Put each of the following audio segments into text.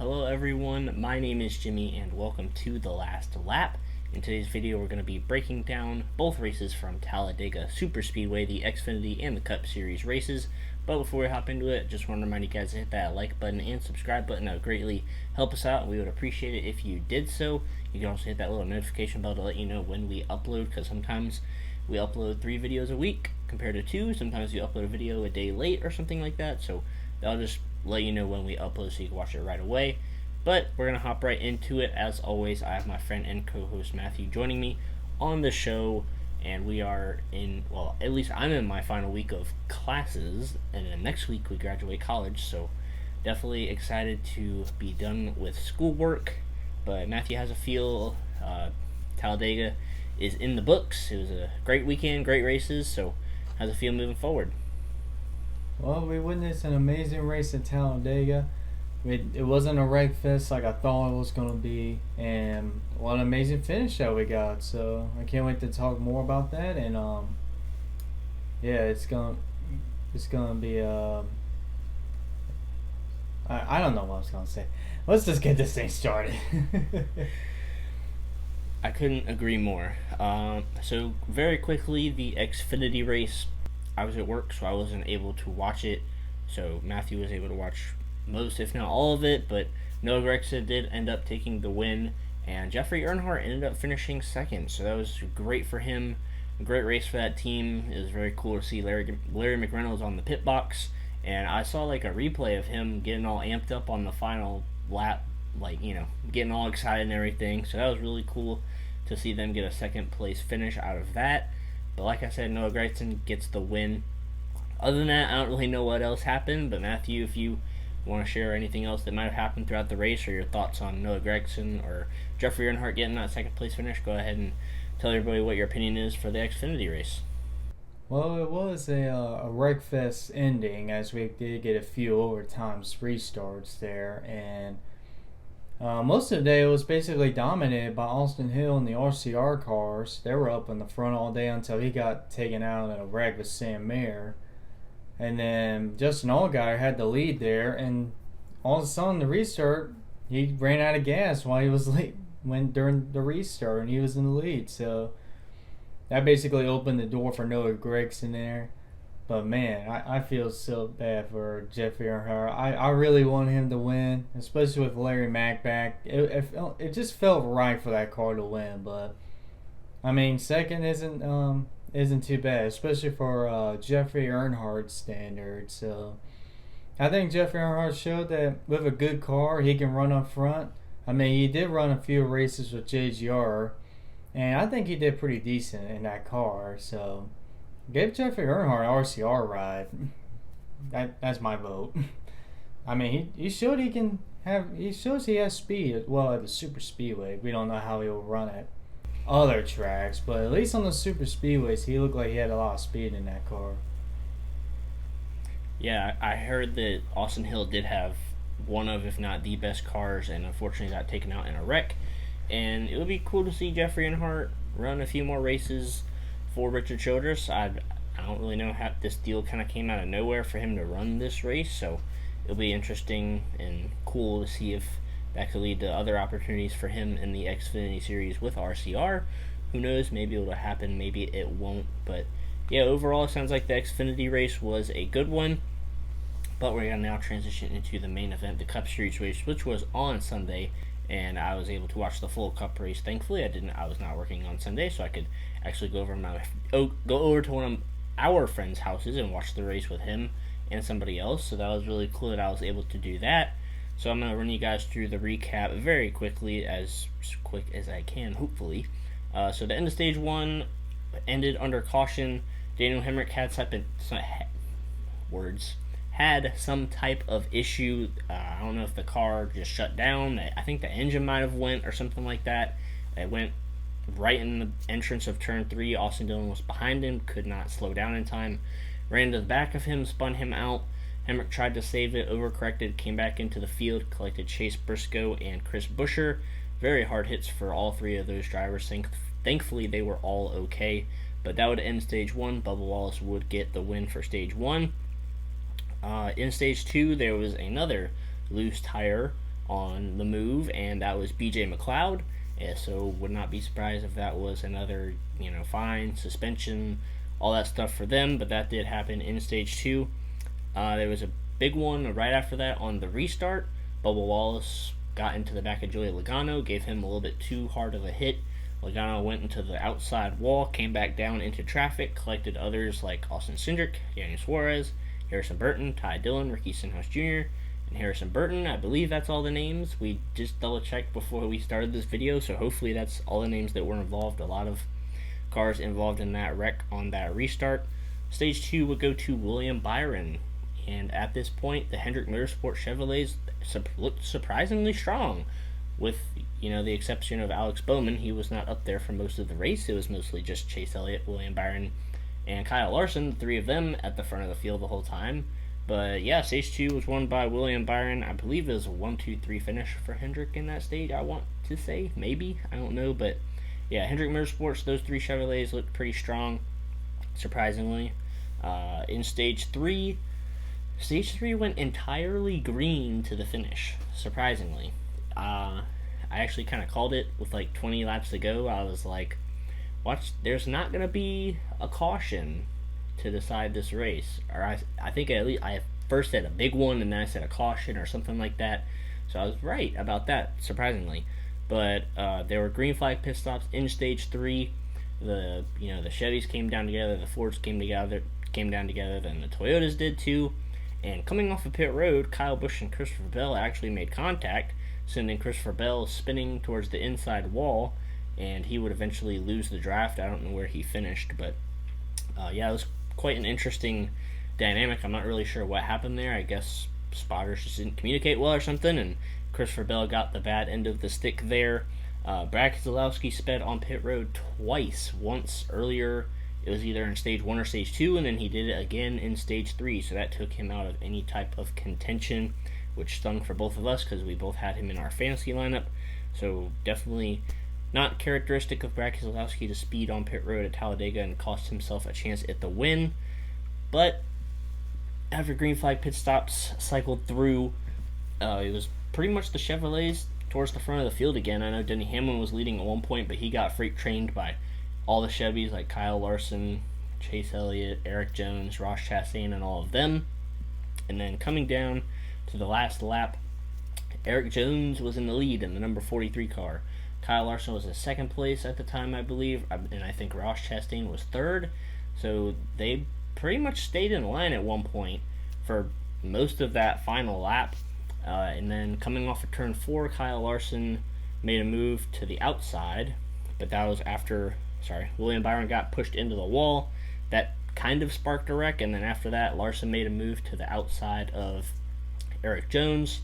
Hello everyone, my name is Jimmy and welcome to The Last Lap. In today's video we're going to be breaking down both races from Talladega Superspeedway, the Xfinity and the Cup Series races. But before we hop into it, just want to remind you guys to hit that like button and subscribe button. That would greatly help us out and we would appreciate it if you did so. You can also hit that little notification bell to let you know when we upload, because sometimes we upload 3 videos a week compared to 2. Sometimes we upload a video a day late or something like that, so that'll just let you know when we upload so you can watch it right away. But we're going to hop right into it. As always, I have my friend and co-host Matthew joining me on the show, and we are in, well, at least I'm in my final week of classes, and then next week we graduate college, so definitely excited to be done with schoolwork. But Matthew has a feel. Talladega is in the books. It was a great weekend, great races, so how's it feel moving forward? Well, we witnessed an amazing race at Talladega. It wasn't a wreck fest like I thought it was going to be, and what an amazing finish that we got. So I can't wait to talk more about that. And yeah, it's gonna be I don't know what I was gonna say. Let's just get this thing started. I couldn't agree more. So very quickly, the Xfinity race. I was at work, so I wasn't able to watch it. So Matthew was able to watch most, if not all of it. But Noah Gragson did end up taking the win, and Jeffrey Earnhardt ended up finishing second. So that was great for him. A great race for that team. It was very cool to see Larry McReynolds on the pit box, and I saw like a replay of him getting all amped up on the final lap, getting all excited and everything. So that was really cool to see them get a second place finish out of that. But like I said, Noah Gragson gets the win. Other than that, I don't really know what else happened. But Matthew, if you want to share anything else that might have happened throughout the race, or your thoughts on Noah Gragson or Jeffrey Earnhardt getting that second place finish, go ahead and tell everybody what your opinion is for the Xfinity race. Well, it was a wreck fest ending, as we did get a few overtimes restarts there, and most of the day it was basically dominated by Austin Hill and the RCR cars. They were up in the front all day until he got taken out in a wreck with Sam Mayer. And then Justin Allgaier had the lead there, and all of a sudden the restart, he ran out of gas while he was late during the restart, and he was in the lead. So that basically opened the door for Noah Gragson there. But man, I feel so bad for Jeffrey Earnhardt. I really want him to win, especially with Larry Mack back. It just felt right for that car to win. But I mean, second isn't too bad, especially for Jeffrey Earnhardt's standards. So I think Jeffrey Earnhardt showed that with a good car, he can run up front. I mean, he did run a few races with JGR, and I think he did pretty decent in that car. So give Jeffrey Earnhardt RCR ride. That's my vote. I mean, he showed he can have. He shows he has speed. Well, at the super speedway, we don't know how he will run at other tracks, but at least on the super speedways, he looked like he had a lot of speed in that car. Yeah, I heard that Austin Hill did have one of, if not the best cars, and unfortunately got taken out in a wreck. And it would be cool to see Jeffrey Earnhardt run a few more races for Richard Childress. I don't really know how this deal kind of came out of nowhere for him to run this race, so it'll be interesting and cool to see if that could lead to other opportunities for him in the Xfinity Series with RCR. Who knows, maybe it'll happen, maybe it won't. But yeah, overall it sounds like the Xfinity race was a good one. But we're going to now transition into the main event, the Cup Series race, which was on Sunday, and I was able to watch the full Cup race. Thankfully, I was not working on Sunday, so I could actually go over to one of our friends' houses and watch the race with him and somebody else. So that was really cool that I was able to do that. So I'm going to run you guys through the recap very quickly, as quick as I can, hopefully. So the end of stage 1 ended under caution. Daniel Hemrick had some type of issue. I don't know if the car just shut down. I think the engine might have went or something like that. It went right in the entrance of turn 3. Austin Dillon was behind him, could not slow down in time. Ran to the back of him, spun him out. Hemrick tried to save it, overcorrected, came back into the field, collected Chase Briscoe and Chris Buescher. Very hard hits for all 3 of those drivers. Thankfully, they were all okay. But that would end stage 1. Bubba Wallace would get the win for stage 1. In stage 2, there was another loose tire on the move, and that was BJ McLeod. Yeah, so would not be surprised if that was another, fine, suspension, all that stuff for them, but that did happen in stage two. There was a big one right after that on the restart. Bubba Wallace got into the back of Joey Logano, gave him a little bit too hard of a hit. Logano went into the outside wall, came back down into traffic, collected others like Austin Cindric, Daniel Suarez, Harrison Burton, Ty Dillon, Ricky Stenhouse Jr., and Harrison Burton. I believe that's all the names. We just double checked before we started this video, so hopefully that's all the names that were involved. A lot of cars involved in that wreck on that restart. Stage 2 would go to William Byron, and at this point, the Hendrick Motorsport Chevrolets looked surprisingly strong. With, the exception of Alex Bowman, he was not up there for most of the race. It was mostly just Chase Elliott, William Byron, and Kyle Larson, the three of them at the front of the field the whole time. But yeah, stage 2 was won by William Byron. I believe it was a 1-2-3 finish for Hendrick in that stage, I want to say. Maybe. I don't know. But yeah, Hendrick Motorsports, those three Chevrolets looked pretty strong, surprisingly. In stage 3 went entirely green to the finish, surprisingly. I actually kind of called it with like 20 laps to go. I was like, watch, there's not going to be a caution to decide this race. Or I think at least I first said a big one and then I said a caution or something like that. So I was right about that, surprisingly. But there were green flag pit stops in stage 3. The Chevys came down together, the Fords came down together, then the Toyotas did too. And coming off of pit road, Kyle Busch and Christopher Bell actually made contact, sending Christopher Bell spinning towards the inside wall, and he would eventually lose the draft. I don't know where he finished, but it was quite an interesting dynamic. I'm not really sure what happened there. I guess spotters just didn't communicate well or something, and Christopher Bell got the bad end of the stick there. Brad Keselowski sped on pit road twice. Once earlier, it was either in stage 1 or stage 2, and then he did it again in stage 3, so that took him out of any type of contention, which stung for both of us because we both had him in our fantasy lineup. So definitely not characteristic of Brad Keselowski to speed on pit road at Talladega and cost himself a chance at the win. But after green flag pit stops cycled through, it was pretty much the Chevrolets towards the front of the field again. I know Denny Hamlin was leading at one point, but he got freight trained by all the Chevys like Kyle Larson, Chase Elliott, Eric Jones, Ross Chastain, and all of them. And then coming down to the last lap, Eric Jones was in the lead in the number 43 car. Kyle Larson was in second place at the time, I believe, and I think Ross Chastain was third. So they pretty much stayed in line at one point for most of that final lap. And then coming off of turn 4, Kyle Larson made a move to the outside, but that was after, William Byron got pushed into the wall. That kind of sparked a wreck, and then after that, Larson made a move to the outside of Eric Jones,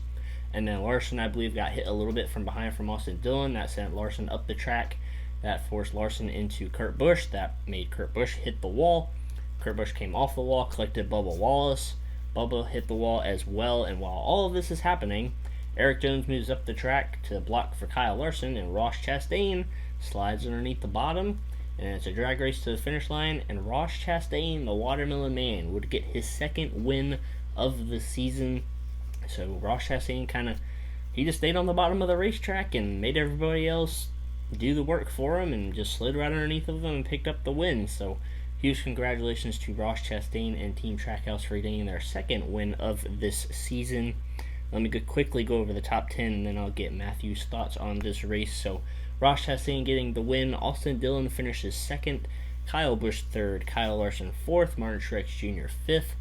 and then Larson, I believe, got hit a little bit from behind from Austin Dillon. That sent Larson up the track. That forced Larson into Kurt Busch. That made Kurt Busch hit the wall. Kurt Busch came off the wall, collected Bubba Wallace. Bubba hit the wall as well, and while all of this is happening, Eric Jones moves up the track to block for Kyle Larson, and Ross Chastain slides underneath the bottom, and it's a drag race to the finish line, and Ross Chastain, the Watermelon Man, would get his second win of the season. So Ross Chastain he just stayed on the bottom of the racetrack and made everybody else do the work for him and just slid right underneath of them and picked up the win. So huge congratulations to Ross Chastain and Team Trackhouse for getting their second win of this season. Let me quickly go over the top 10 and then I'll get Matthew's thoughts on this race. So Ross Chastain getting the win. Austin Dillon finishes second. Kyle Busch third. Kyle Larson fourth. Martin Truex Jr. fifth.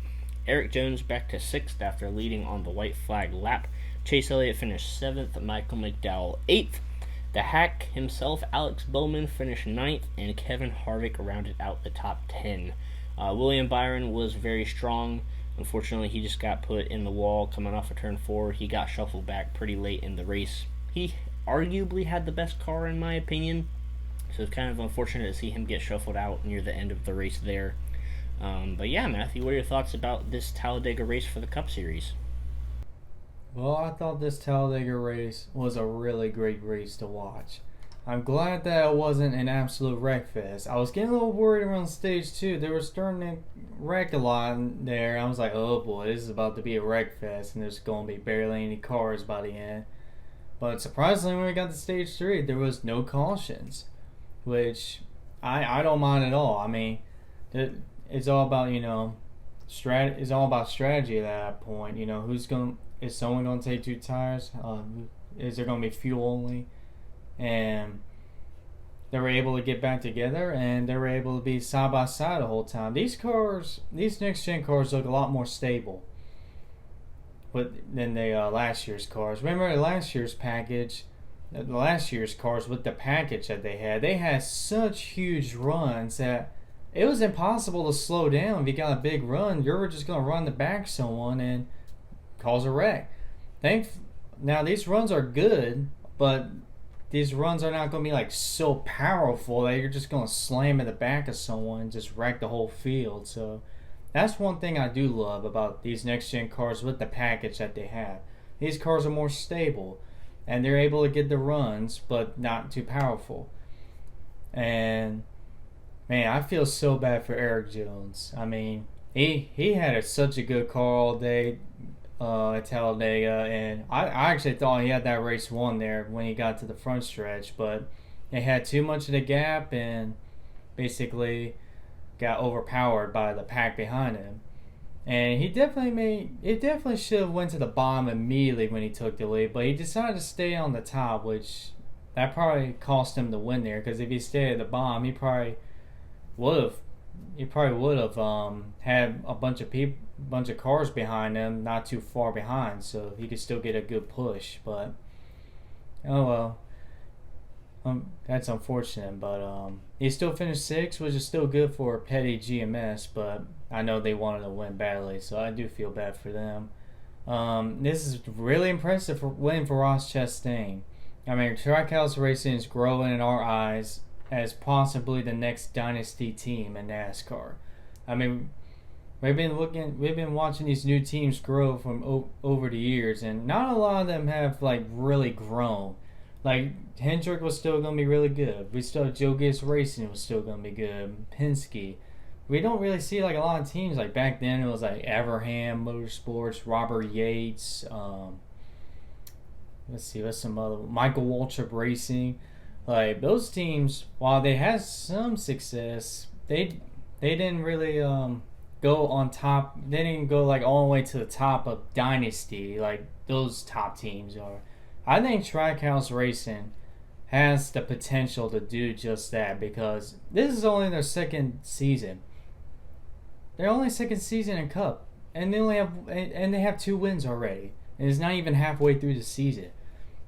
Eric Jones back to 6th after leading on the white flag lap. Chase Elliott finished 7th. Michael McDowell 8th. The Hack himself, Alex Bowman, finished 9th, and Kevin Harvick rounded out the top 10. William Byron was very strong. Unfortunately, he just got put in the wall coming off of turn 4. He got shuffled back pretty late in the race. He arguably had the best car, in my opinion, so it's kind of unfortunate to see him get shuffled out near the end of the race there. But yeah, Matthew, what are your thoughts about this Talladega race for the Cup Series? Well, I thought this Talladega race was a really great race to watch. I'm glad that it wasn't an absolute wreck fest. I was getting a little worried around stage 2. They were starting to wreck a lot there. I was like, oh boy, this is about to be a wreck fest, and there's going to be barely any cars by the end. But surprisingly, when we got to stage 3, there was no cautions, which I don't mind at all. I mean, it's all about it's all about strategy at that point. Is someone going to take 2 tires? Is there going to be fuel only? And they were able to get back together, and they were able to be side by side the whole time. These next gen cars look a lot more stable than the last year's cars. Remember last year's package? The last year's cars with the package that they had such huge runs that it was impossible to slow down. If you got a big run, you're just going to run the back of someone and cause a wreck. Now these runs are good, but these runs are not going to be like so powerful that you're just going to slam in the back of someone and just wreck the whole field. So that's one thing I do love about these next gen cars with the package that they have. These cars are more stable and they're able to get the runs, but not too powerful. And man, I feel so bad for Eric Jones. I mean, he had such a good car all day at Talladega, and I actually thought he had that race won there when he got to the front stretch, but he had too much of the gap and basically got overpowered by the pack behind him. And he definitely should have went to the bottom immediately when he took the lead, but he decided to stay on the top, which that probably cost him the win there, because if he stayed at the bottom, he probably would have had a bunch of cars behind him, not too far behind, so he could still get a good push. But oh well, that's unfortunate. But he still finished 6th, which is still good for Petty GMS. But I know they wanted to win badly, so I do feel bad for them. This is really impressive win for Ross Chastain. I mean, Trackhouse Racing is growing in our eyes as possibly the next dynasty team in NASCAR. I mean, we've been watching these new teams grow from over the years, and not a lot of them have like really grown. Like Hendrick was still gonna be really good. Joe Gibbs Racing was still gonna be good. Penske. We don't really see like a lot of teams like back then. It was like Everham Motorsports, Robert Yates. Let's see, what's some other Michael Waltrip Racing. Like those teams, while they had some success, they didn't really go on top. They didn't go like all the way to the top of dynasty like those top teams are. I think Trackhouse Racing has the potential to do just that, because this is only their second season. They're only second season in Cup, and they have 2 wins already, and it's not even halfway through the season.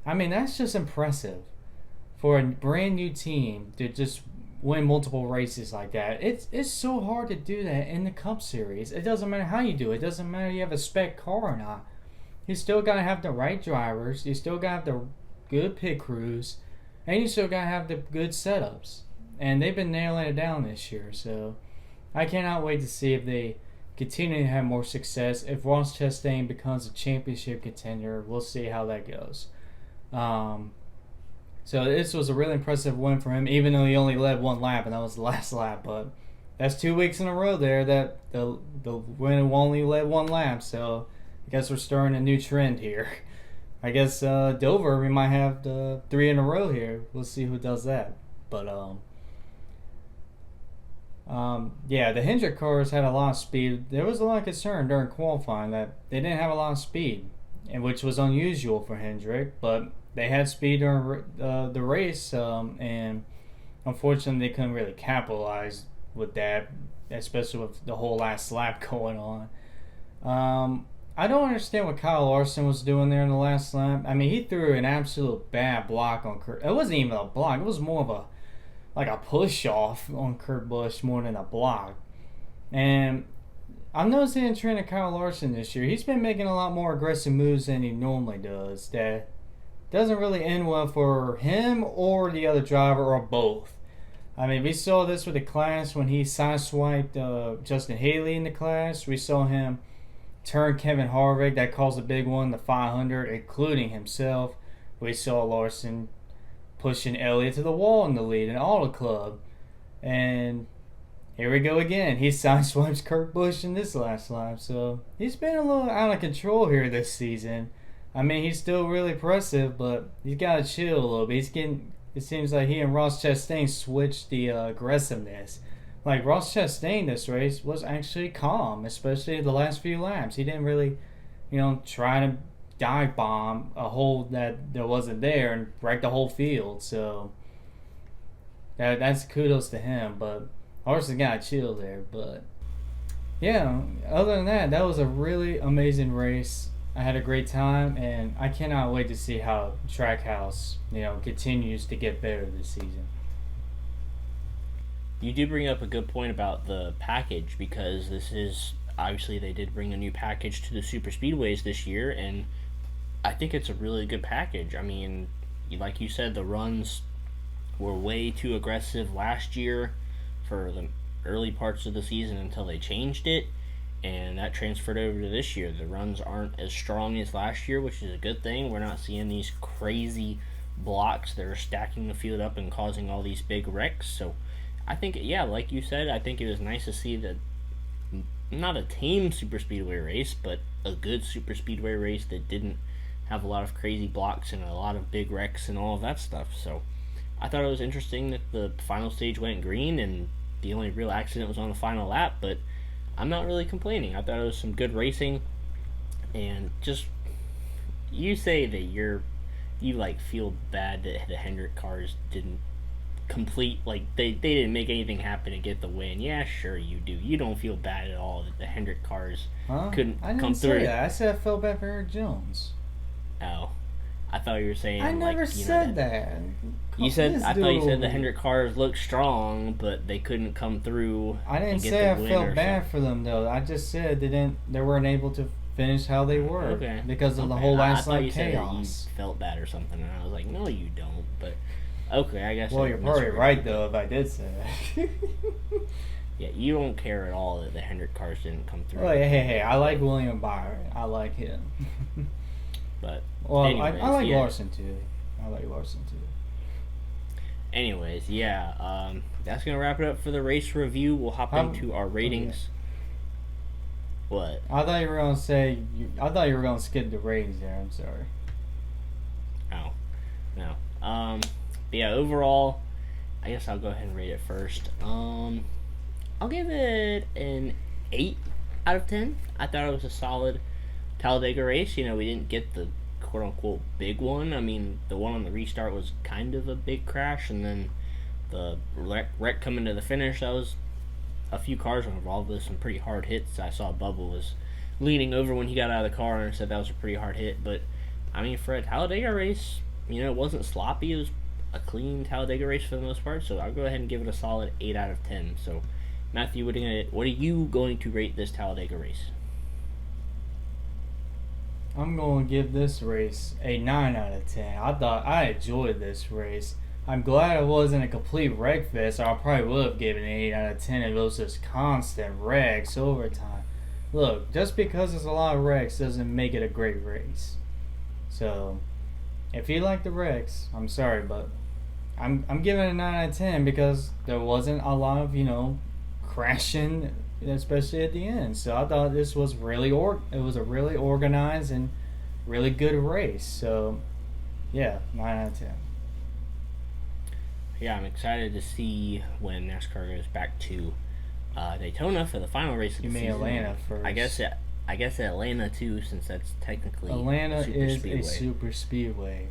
I mean, that's just impressive for a brand new team to just win multiple races like that. It's so hard to do that in the Cup Series. It doesn't matter how you do it. It doesn't matter if you have a spec car or not. You still gotta have the right drivers. You still gotta have the good pit crews, and you still gotta have the good setups. And they've been nailing it down this year. So I cannot wait to see if they continue to have more success. If Ross Chastain becomes a championship contender, we'll see how that goes. So this was a really impressive win for him, even though he only led 1 lap, and that was the last lap. But that's 2 weeks in a row there that the winner only led 1 lap. So I guess we're starting a new trend here. I guess Dover, we might have the 3 in a row here. We'll see who does that. But yeah, the Hendrick cars had a lot of speed. There was a lot of concern during qualifying that they didn't have a lot of speed, and which was unusual for Hendrick, but they had speed during the race, and unfortunately they couldn't really capitalize with that, especially with the whole last lap going on. I don't understand what Kyle Larson was doing there in the last lap. I mean, he threw an absolute bad block on Kurt. It wasn't even a block. It was more of a push off on Kurt Busch more than a block. And I'm noticing in training Kyle Larson this year, he's been making a lot more aggressive moves than he normally does. That doesn't really end well for him or the other driver, or both. I mean, we saw this with the class when he sideswiped Justin Haley in the class. We saw him turn Kevin Harvick. That caused a big one, the 500, including himself. We saw Larson pushing Elliott to the wall in the lead in Auto Club. And here we go again. He sideswipes Kurt Busch in this last lap. So he's been a little out of control here this season. I mean, he's still really impressive, but he's got to chill a little bit. He's getting. It seems like he and Ross Chastain switched the aggressiveness. Like Ross Chastain, this race was actually calm, especially the last few laps. He didn't really, try to dive bomb a hole that wasn't there and wreck the whole field. So that's kudos to him. But Horse got to chill there. But yeah, other than that, that was a really amazing race. I had a great time, and I cannot wait to see how Trackhouse, continues to get better this season. You do bring up a good point about the package, because this is obviously they did bring a new package to the super speedways this year, and I think it's a really good package. I mean, like you said, the runs were way too aggressive last year for the early parts of the season until they changed it, and that transferred over to this year. The runs aren't as strong as last year, which is a good thing. We're not seeing these crazy blocks that are stacking the field up and causing all these big wrecks. So I think, yeah, like you said, I think it was nice to see that, not a tame super speedway race, but a good super speedway race that didn't have a lot of crazy blocks and a lot of big wrecks and all of that stuff. So I thought it was interesting that the final stage went green and the only real accident was on the final lap, but I'm not really complaining. I thought it was some good racing, and just, you say that you feel bad that the Hendrick cars didn't complete, like they didn't make anything happen to get the win. Yeah, sure you do. You don't feel bad at all that the Hendrick cars couldn't I didn't come say through. that. I said I felt bad for Eric Jones. Oh, I thought you were saying, I never said that. You said, I thought you said the Dude. Hendrick cars looked strong, but they couldn't come through. I didn't and get say the I win felt or bad for them though. I just said they weren't able to finish how they were because of the whole I last thought night you said that chaos. you felt bad or something, and I was like, no, you don't. But okay, I guess. Well, I you're probably misread right it. though if I did say that. Yeah, you don't care at all that the Hendrick cars didn't come through. Oh, hey, I like William Byron. I like him. But Well, anyways, I like yeah. Larson too. Anyways, yeah, that's gonna wrap it up for the race review. We'll hop into our ratings. What? I thought you were gonna say. I thought you were gonna skip the ratings there. I'm sorry. Oh, no. But yeah, overall, I guess I'll go ahead and rate it first. I'll give it an 8 out of 10. I thought it was a solid Talladega race. We didn't get the quote-unquote big one. I mean, the one on the restart was kind of a big crash, and then the wreck coming to the finish, that was a few cars involved with some pretty hard hits. I saw Bubba was leaning over when he got out of the car and said that was a pretty hard hit. But, I mean, for a Talladega race, it wasn't sloppy. It was a clean Talladega race for the most part, so I'll go ahead and give it a solid 8 out of 10. So, Matthew, what are you going to rate this Talladega race? I'm going to give this race a 9 out of 10. I enjoyed this race. I'm glad it wasn't a complete wreck fest. I probably would have given it an 8 out of 10 if it was just constant wrecks over time. Look, just because there's a lot of wrecks doesn't make it a great race. So, if you like the wrecks, I'm sorry, but I'm giving it a 9 out of 10 because there wasn't a lot of, crashing, especially at the end. So I thought this was really it was a really organized and really good race. So yeah, 9 out of 10. Yeah, I'm excited to see when NASCAR goes back to Daytona for the final race of the season. You mean Atlanta first? I guess Atlanta too, since that's technically Atlanta a super is speedway. a super speedway.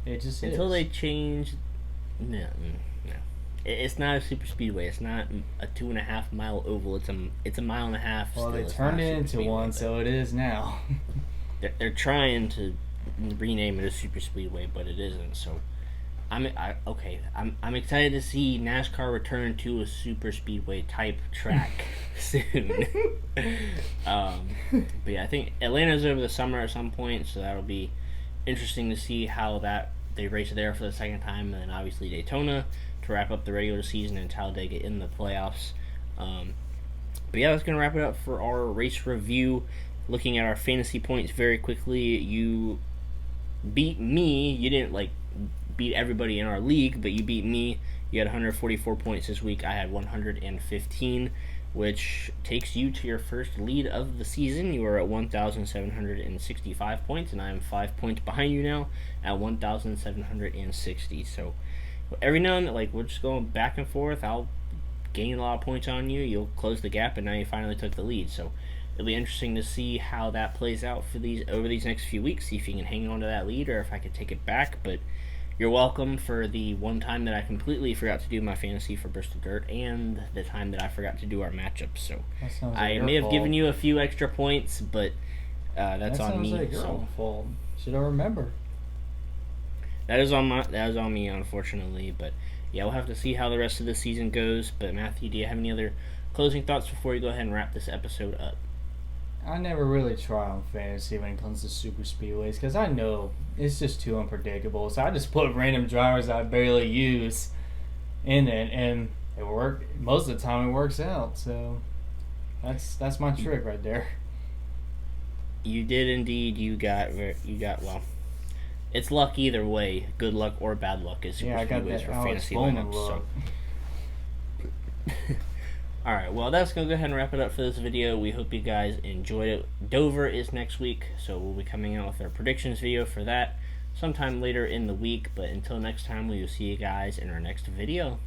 It just Until is. they change, no. It's not a super speedway. It's not a 2.5 mile oval. It's a mile and a half. Well, still. they It's turned not a it super into speedway, one, but so it is now. they're trying to rename it a super speedway, but it isn't. So I'm excited to see NASCAR return to a super speedway type track soon. But yeah, I think Atlanta's over the summer at some point, so that'll be interesting to see how they race there for the second time, and then obviously Daytona to wrap up the regular season and Talladega in the playoffs. But yeah, that's gonna wrap it up for our race review. Looking at our fantasy points very quickly, you beat me. You didn't beat everybody in our league, but you beat me. You had 144 points this week. I had 115. which takes you to your first lead of the season. You are at 1,765 points, and I am 5 points behind you now at 1,760. So every now and then, like, we're just going back and forth. I'll gain a lot of points on you. You'll close the gap, and now you finally took the lead. So it'll be interesting to see how that plays out for these next few weeks. See if you can hang on to that lead, or if I could take it back. But you're welcome for the one time that I completely forgot to do my fantasy for Bristol Dirt, and the time that I forgot to do our matchups. So I may have given you a few extra points, but that's on me. Like your own fault. Should I remember? That is on me, unfortunately. But yeah, we'll have to see how the rest of the season goes. But Matthew, do you have any other closing thoughts before we go ahead and wrap this episode up? I never really try on fantasy when it comes to super speedways because I know it's just too unpredictable. So I just put random drivers I barely use in it, and it work most of the time. It works out. So that's my trick right there. You did indeed. You got well. It's luck either way. Good luck or bad luck is super speedways for fantasy lineups. So. Alright, well, that's going to go ahead and wrap it up for this video. We hope you guys enjoyed it. Dover is next week, so we'll be coming out with our predictions video for that sometime later in the week. But until next time, we will see you guys in our next video.